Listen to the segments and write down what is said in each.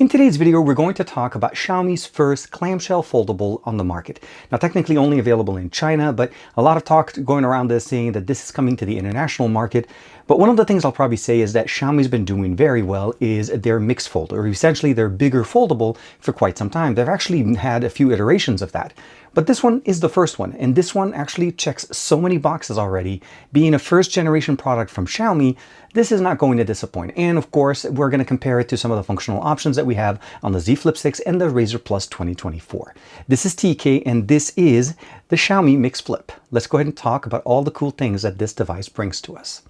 In today's video, we're going to talk about Xiaomi's first clamshell foldable on the market. Now, technically only available in China, but a lot of talk going around this saying that this is coming to the international market. But one of the things I'll probably say is that Xiaomi's been doing very well is their Mix Fold, or essentially their bigger foldable for quite some time. They've actually had a few iterations of that. But this one is the first one, and this one actually checks so many boxes already. Being a first generation product from Xiaomi, this is not going to disappoint. And of course, we're going to compare it to some of the functional options that we have on the Z Flip 6 and the Razr Plus 2024. This is TK, and this is the Xiaomi Mix Flip. Let's go ahead and talk about all the cool things that this device brings to us.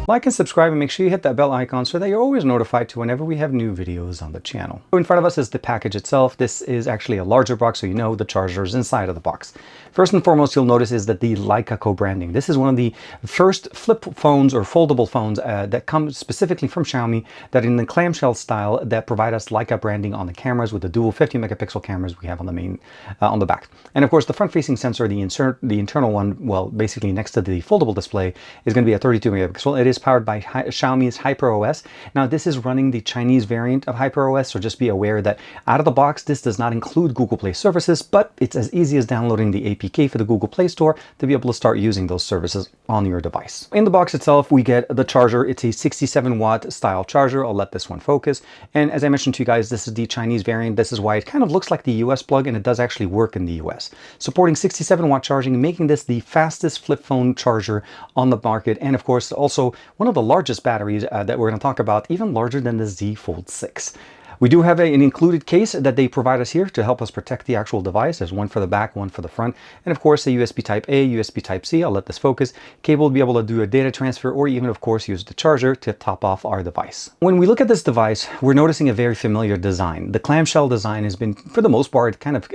Like and subscribe, and make sure you hit that bell icon so that you're always notified to whenever we have new videos on the channel. In front of us is the package itself. This is actually a larger box, so you know the charger is inside of the box. First and foremost, you'll notice is that the Leica co-branding. This is one of the first flip phones or foldable phones that come specifically from Xiaomi that in the clamshell style that provide us Leica branding on the cameras with the dual 50 megapixel cameras we have on the main, on the back. And of course, the front-facing sensor, the internal one, well, basically next to the foldable display, is going to be a 32 megapixel. It is powered by Xiaomi's HyperOS. Now, this is running the Chinese variant of HyperOS, so just be aware that out of the box, this does not include Google Play services, but it's as easy as downloading the APK for the Google Play Store to be able to start using those services on your device. In the box itself, we get the charger. It's a 67-watt style charger. I'll let this one focus. And as I mentioned to you guys, this is the Chinese variant. This is why it kind of looks like the US plug, and it does actually work in the US. Supporting 67-watt charging, making this the fastest flip phone charger on the market. And of course, also one of the largest batteries that we're going to talk about, even larger than the Z Fold 6. We do have an included case that they provide us here to help us protect the actual device. There's one for the back, one for the front, and of course a USB Type A, USB Type C. I'll let this focus. Cable to be able to do a data transfer, or even of course use the charger to top off our device. When we look at this device, we're noticing a very familiar design. The clamshell design has been, for the most part, kind of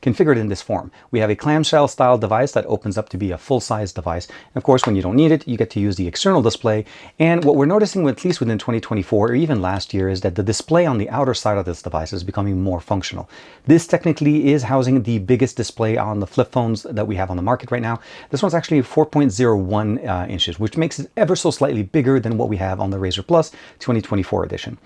configured in this form. We have a clamshell style device that opens up to be a full-size device. And of course, when you don't need it, you get to use the external display. And what we're noticing, at least within 2024 or even last year, is that the display on the outer side of this device is becoming more functional. This technically is housing the biggest display on the flip phones that we have on the market right now. This one's actually 4.01 inches, which makes it ever so slightly bigger than what we have on the Razr Plus 2024 edition.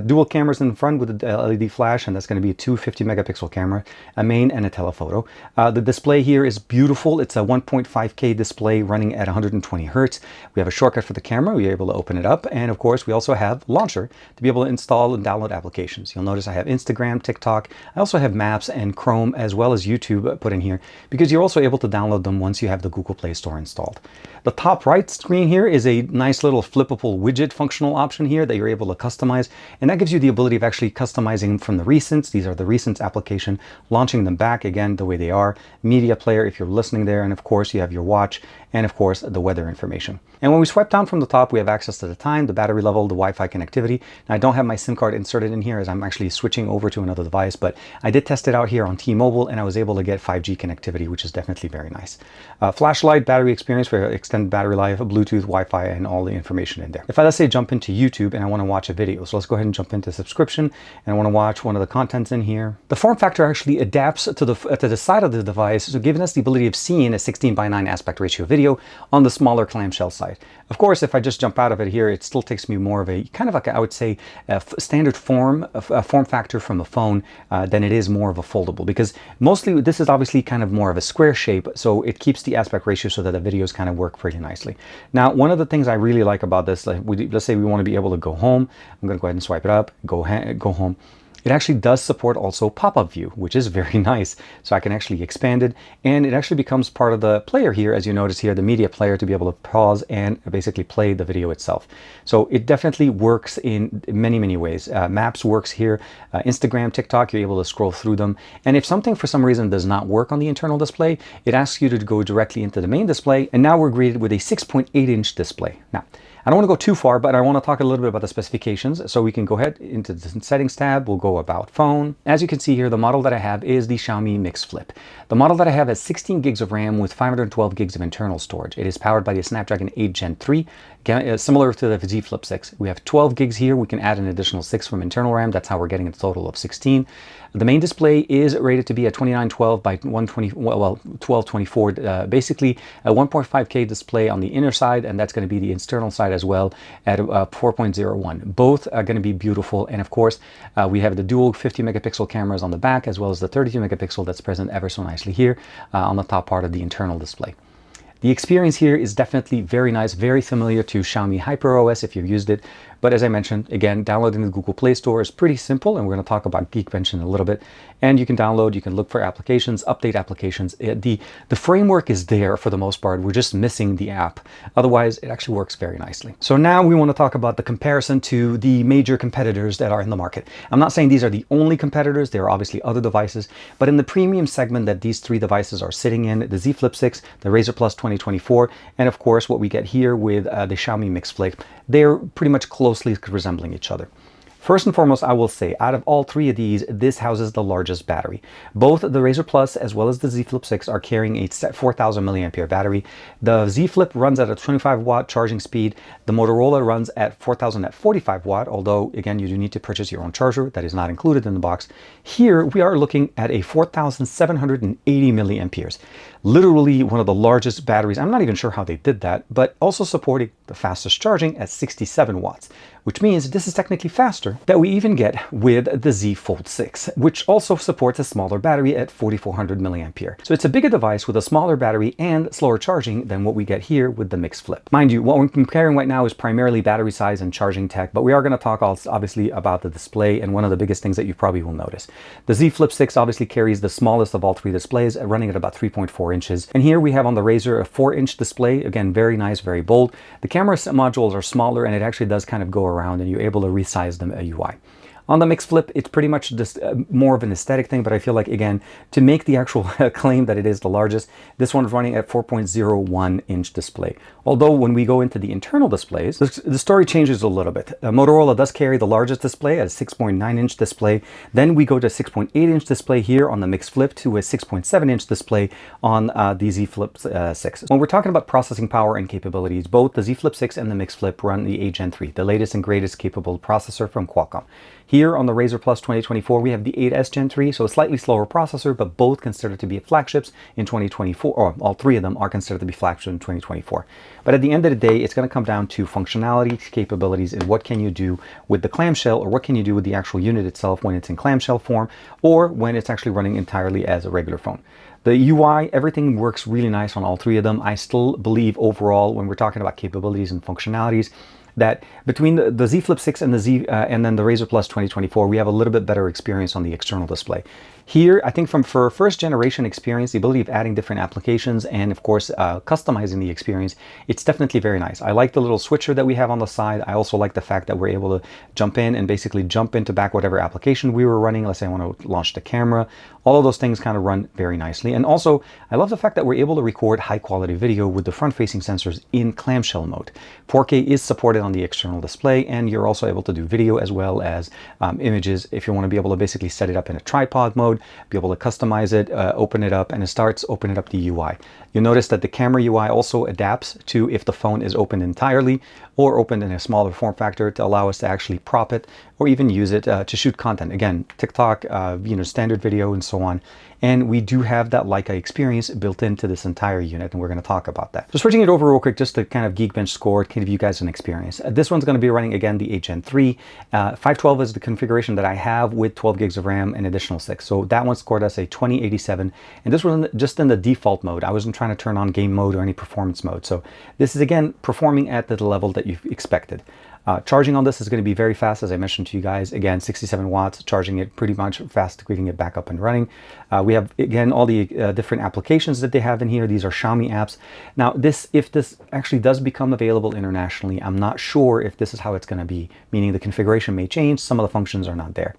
Dual cameras in front with the LED flash, and that's going to be a 250 megapixel camera, a main and a telephoto. The display here is beautiful. It's a 1.5K display running at 120 hertz. We have a shortcut for the camera. We're able to open it up. And of course, we also have launcher to be able to install and download applications. You'll notice I have Instagram, TikTok. I also have Maps and Chrome, as well as YouTube put in here, because you're also able to download them once you have the Google Play Store installed. The top right screen here is a nice little flippable widget functional option here that you're able to customize. And that gives you the ability of actually customizing from the recents. These are the recents application, launching them back again the way they are. Media player if you're listening there. And of course, you have your watch and of course the weather information. And when we swipe down from the top, we have access to the time, the battery level, the Wi-Fi connectivity. Now, I don't have my SIM card inserted in here as I'm actually switching over to another device, but I did test it out here on T-Mobile and I was able to get 5G connectivity, which is definitely very nice. Flashlight, battery experience for extended battery life, Bluetooth, Wi-Fi, and all the information in there. If I, let's say, jump into YouTube and I want to watch a video, so let's go ahead and jump into subscription, and I want to watch one of the contents in here. The form factor actually adapts to the side of the device, so giving us the ability of seeing a 16:9 aspect ratio video on the smaller clamshell side. Of course, if I just jump out of it here, it still takes me more of a kind of like, I would say, a standard form factor from a phone than it is more of a foldable, because mostly this is obviously kind of more of a square shape, so it keeps the aspect ratio so that the videos kind of work pretty nicely. Now, one of the things I really like about this, like let's say we want to be able to go home. I'm going to go ahead and swipe it up, go home. It actually does support also pop-up view, which is very nice. So I can actually expand it, and it actually becomes part of the player here, as you notice here, the media player, to be able to pause and basically play the video itself. So it definitely works in many, many ways. Maps works here, Instagram, TikTok, you're able to scroll through them. And if something for some reason does not work on the internal display, it asks you to go directly into the main display. And now we're greeted with a 6.8-inch display. Now, I don't want to go too far, but I want to talk a little bit about the specifications. So we can go ahead into the settings tab. We'll go about phone. As you can see here, the model that I have is the Xiaomi Mix Flip. The model that I have has 16 gigs of RAM with 512 gigs of internal storage. It is powered by the Snapdragon 8 Gen 3, similar to the Z Flip 6. We have 12 gigs here. We can add an additional 6 from internal RAM. That's how we're getting a total of 16. The main display is rated to be a 2912 by 1224, basically a 1.5K display on the inner side, and that's going to be the external side as well at 4.01. Both are going to be beautiful, and of course we have the dual 50 megapixel cameras on the back, as well as the 32 megapixel that's present ever so nicely here on the top part of the internal display. The experience here is definitely very nice, very familiar to Xiaomi HyperOS if you've used it. But as I mentioned, again, downloading the Google Play Store is pretty simple, and we're going to talk about Geekbench in a little bit. And you can download, you can look for applications, update applications. The framework is there for the most part. We're just missing the app. Otherwise, it actually works very nicely. So now we want to talk about the comparison to the major competitors that are in the market. I'm not saying these are the only competitors. There are obviously other devices, but in the premium segment that these three devices are sitting in, the Z Flip 6, the Razer Plus 2024, and of course what we get here with the Xiaomi Mix Flip, they're pretty much closely resembling each other. First and foremost, I will say, out of all three of these, this houses the largest battery. Both the Razer Plus as well as the Z Flip 6 are carrying a 4,000 milliampere battery. The Z Flip runs at a 25 watt charging speed. The Motorola runs at 4,000 at 45 watt, although again, you do need to purchase your own charger. That is not included in the box. Here, we are looking at a 4,780 milliamperes. Literally one of the largest batteries. I'm not even sure how they did that, but also supporting the fastest charging at 67 watts, which means this is technically faster than we even get with the Z Fold 6, which also supports a smaller battery at 4,400 milliampere. So it's a bigger device with a smaller battery and slower charging than what we get here with the Mix Flip. Mind you, what we're comparing right now is primarily battery size and charging tech, but we are going to talk obviously about the display, and one of the biggest things that you probably will notice. The Z Flip 6 obviously carries the smallest of all three displays, running at about 3.4 inches. And here we have on the Razer a 4-inch display, again, very nice, very bold. The camera modules are smaller, and it actually does kind of go around, and you're able to resize them UI. On the Mix Flip, it's pretty much just more of an aesthetic thing, but I feel like, again, to make the actual claim that it is the largest, this one is running at 4.01 inch display. Although when we go into the internal displays, the story changes a little bit. Motorola does carry the largest display at a 6.9 inch display. Then we go to a 6.8 inch display here on the Mix Flip to a 6.7 inch display on the Z Flip 6. When we're talking about processing power and capabilities, both the Z Flip 6 and the Mix Flip run the 8 Gen 3, the latest and greatest capable processor from Qualcomm. Here on the Razer Plus 2024, we have the 8S Gen 3, so a slightly slower processor, but both considered to be flagships in 2024, or all three of them are considered to be flagships in 2024. But at the end of the day, it's going to come down to functionality, capabilities, and what can you do with the clamshell, or what can you do with the actual unit itself when it's in clamshell form, or when it's actually running entirely as a regular phone. The UI, everything works really nice on all three of them. I still believe overall, when we're talking about capabilities and functionalities, that between the Z Flip 6 and the and then the Razer Plus 2024, we have a little bit better experience on the external display. Here, I think for first generation experience, the ability of adding different applications and of course customizing the experience, it's definitely very nice. I like the little switcher that we have on the side. I also like the fact that we're able to jump in and basically jump into back whatever application we were running. Let's say I want to launch the camera. All of those things kind of run very nicely. And also, I love the fact that we're able to record high quality video with the front-facing sensors in clamshell mode. 4K is supported on the external display, and you're also able to do video as well as images if you want to be able to basically set it up in a tripod mode, be able to customize it, open it up, and it starts opening up the UI. You'll notice that the camera UI also adapts to if the phone is opened entirely or opened in a smaller form factor to allow us to actually prop it or even use it to shoot content. Again, TikTok, standard video and so on. And we do have that Leica experience built into this entire unit, and we're going to talk about that. So switching it over real quick, just to kind of Geekbench score, to give you guys an experience. This one's going to be running, again, the 8 Gen 3. 512 is the configuration that I have with 12 gigs of RAM and additional 6. So that one scored us a 2087. And this was just in the default mode. I wasn't trying to turn on game mode or any performance mode. So this is, again, performing at the level that you've expected. Charging on this is going to be very fast, as I mentioned to you guys. Again, 67 watts, charging it pretty much fast, getting it back up and running. We have, again, all the different applications that they have in here. These are Xiaomi apps. Now, if this actually does become available internationally, I'm not sure if this is how it's going to be, meaning the configuration may change. Some of the functions are not there.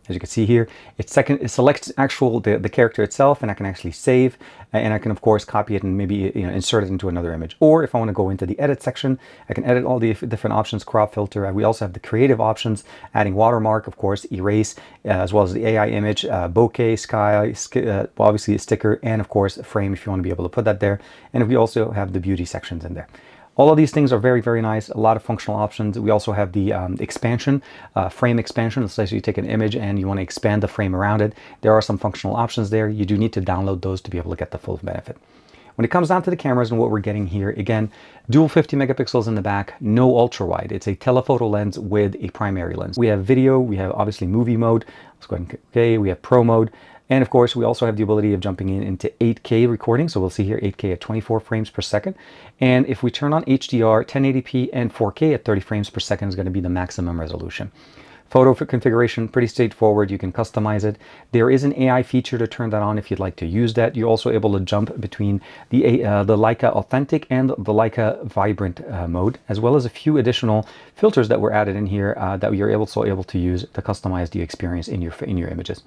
As you can see here, it selects the character itself, and I can actually save, and I can of course copy it and maybe insert it into another image. Or if I want to go into the edit section, I can edit all the different options, crop, filter. We also have the creative options, adding watermark, of course, erase, as well as the AI image, bokeh, sky, obviously a sticker, and of course a frame if you want to be able to put that there. And we also have the beauty sections in there. All of these things are very, very nice. A lot of functional options. We also have the expansion, frame expansion. Let's say you take an image and you want to expand the frame around it. There are some functional options there. You do need to download those to be able to get the full benefit. When it comes down to the cameras and what we're getting here, again, dual 50 megapixels in the back, no ultra wide. It's a telephoto lens with a primary lens. We have video, we have obviously movie mode. Let's go ahead and click OK. We have pro mode. And of course, we also have the ability of jumping into 8K recording. So we'll see here 8K at 24 frames per second. And if we turn on HDR, 1080p and 4K at 30 frames per second is going to be the maximum resolution. Photo configuration, pretty straightforward. You can customize it. There is an AI feature to turn that on if you'd like to use that. You're also able to jump between the Leica Authentic and the Leica Vibrant mode, as well as a few additional filters that were added in here that you're also able to use to customize the experience in your images.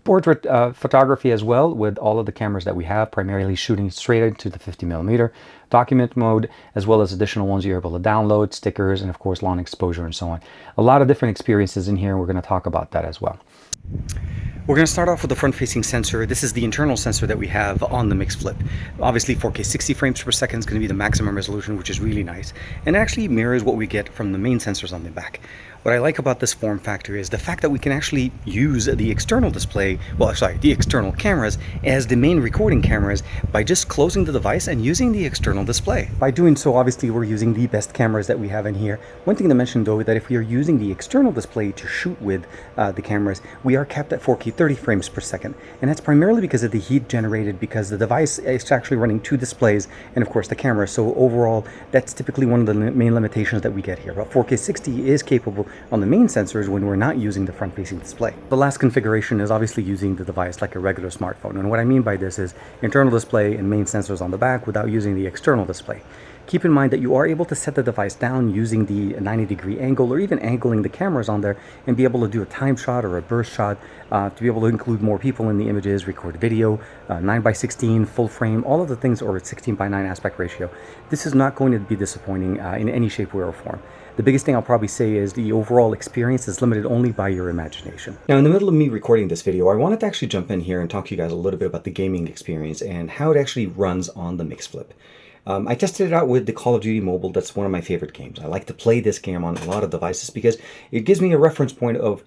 Portrait photography as well, with all of the cameras that we have, primarily shooting straight into the 50mm. Document mode, as well as additional ones you're able to download, stickers, and of course long exposure and so on. A lot of different experiences in here, and we're going to talk about that as well. We're going to start off with the front-facing sensor. This is the internal sensor that we have on the Mix Flip. Obviously 4K 60 frames per second is going to be the maximum resolution, which is really nice, and it actually mirrors what we get from the main sensors on the back. What I like about this form factor is the fact that we can actually use the external display, the external cameras as the main recording cameras by just closing the device and using the external display. By doing so, obviously we're using the best cameras that we have in here. One thing to mention though, that if we are using the external display to shoot with the cameras, we are capped at 4K 30 frames per second. And that's primarily because of the heat generated, because the device is actually running two displays and of course the camera. So overall, that's typically one of the main limitations that we get here. But 4K 60 is capable on the main sensors when we're not using the front-facing display. The last configuration is obviously using the device like a regular smartphone. And what I mean by this is internal display and main sensors on the back without using the external display. Keep in mind that you are able to set the device down using the 90-degree angle, or even angling the cameras on there, and be able to do a time shot or a burst shot to be able to include more people in the images, record video, 9:16 full frame, all of the things, or 16:9 aspect ratio. This is not going to be disappointing in any shape, way, or form. The biggest thing I'll probably say is the overall experience is limited only by your imagination. Now, in the middle of me recording this video, I wanted to actually jump in here and talk to you guys a little bit about the gaming experience and how it actually runs on the Mix Flip. I tested it out with the Call of Duty Mobile. That's one of my favorite games. I like to play this game on a lot of devices because it gives me a reference point of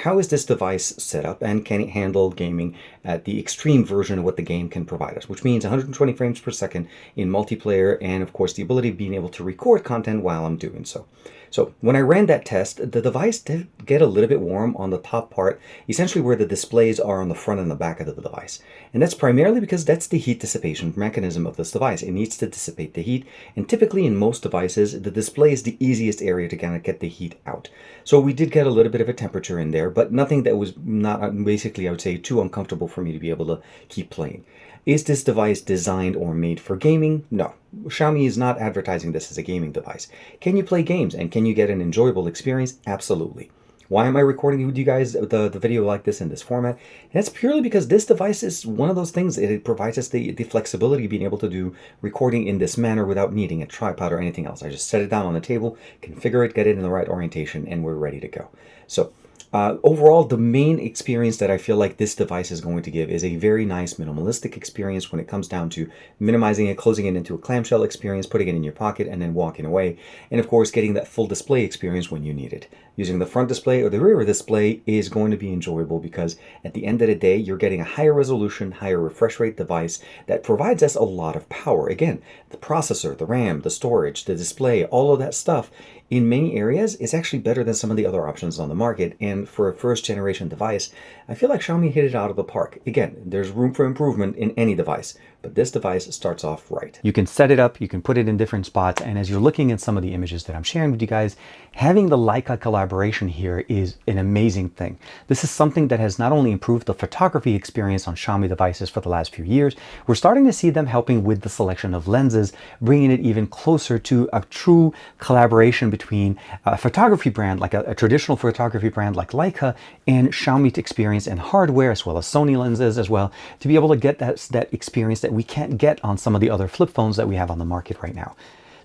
how is this device set up and can it handle gaming at the extreme version of what the game can provide us, which means 120 frames per second in multiplayer, and of course the ability of being able to record content while I'm doing so. So when I ran that test, the device did get a little bit warm on the top part, essentially where the displays are on the front and the back of the device. And that's primarily because that's the heat dissipation mechanism of this device. It needs to dissipate the heat. And typically in most devices, the display is the easiest area to kind of get the heat out. So we did get a little bit of a temperature in there, but nothing that was not basically, I would say, too uncomfortable for me to be able to keep playing. Is this device designed or made for gaming? No. Xiaomi is not advertising this as a gaming device. Can you play games and can you get an enjoyable experience? Absolutely. Why am I recording with you guys the video like this in this format? And that's purely because this device is one of those things that it provides us the flexibility of being able to do recording in this manner without needing a tripod or anything else. I just set it down on the table, configure it, get it in the right orientation, and we're ready to go. So overall, the main experience that I feel like this device is going to give is a very nice minimalistic experience when it comes down to minimizing it, closing it into a clamshell experience, putting it in your pocket, and then walking away. And of course, getting that full display experience when you need it. Using the front display or the rear display is going to be enjoyable because at the end of the day, you're getting a higher resolution, higher refresh rate device that provides us a lot of power. Again, the processor, the RAM, the storage, the display, all of that stuff in many areas is actually better than some of the other options on the market. And for a first generation device, I feel like Xiaomi hit it out of the park. Again, there's room for improvement in any device, but this device starts off right. You can set it up, you can put it in different spots, and as you're looking at some of the images that I'm sharing with you guys, having the Leica collaboration here is an amazing thing. This is something that has not only improved the photography experience on Xiaomi devices for the last few years, we're starting to see them helping with the selection of lenses, bringing it even closer to a true collaboration between a photography brand, like a traditional photography brand like Leica, and Xiaomi experience and hardware, as well as Sony lenses as well, to be able to get that experience that we can't get on some of the other flip phones that we have on the market right now.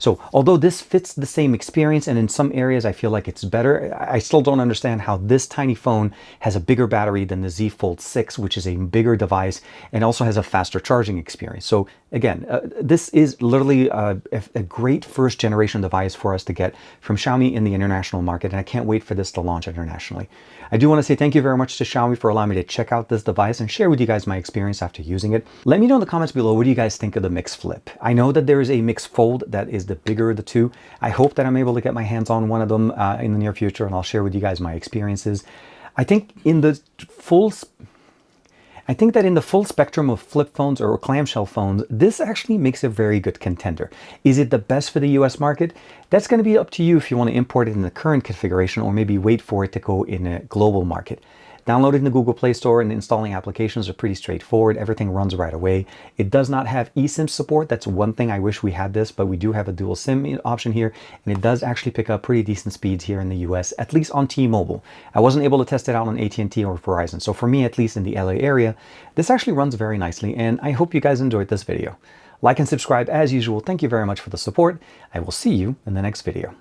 So although this fits the same experience, and in some areas I feel like it's better, I still don't understand how this tiny phone has a bigger battery than the Z Fold 6, which is a bigger device and also has a faster charging experience. So again, this is literally a great first generation device for us to get from Xiaomi in the international market, and I can't wait for this to launch internationally. I do want to say thank you very much to Xiaomi for allowing me to check out this device and share with you guys my experience after using it. Let me know in the comments below, what do you guys think of the Mix Flip? I know that there is a Mix Fold that is the bigger of the two. I hope that I'm able to get my hands on one of them in the near future, and I'll share with you guys my experiences. I think in the full spectrum of flip phones or clamshell phones, this actually makes a very good contender. Is it the best for the US market? That's going to be up to you if you want to import it in the current configuration or maybe wait for it to go in a global market. Downloading the Google Play Store and installing applications are pretty straightforward. Everything runs right away. It does not have eSIM support. That's one thing I wish we had this, but we do have a dual SIM option here, and it does actually pick up pretty decent speeds here in the US, at least on T-Mobile. I wasn't able to test it out on AT&T or Verizon, so for me, at least in the LA area, this actually runs very nicely, and I hope you guys enjoyed this video. Like and subscribe as usual. Thank you very much for the support. I will see you in the next video.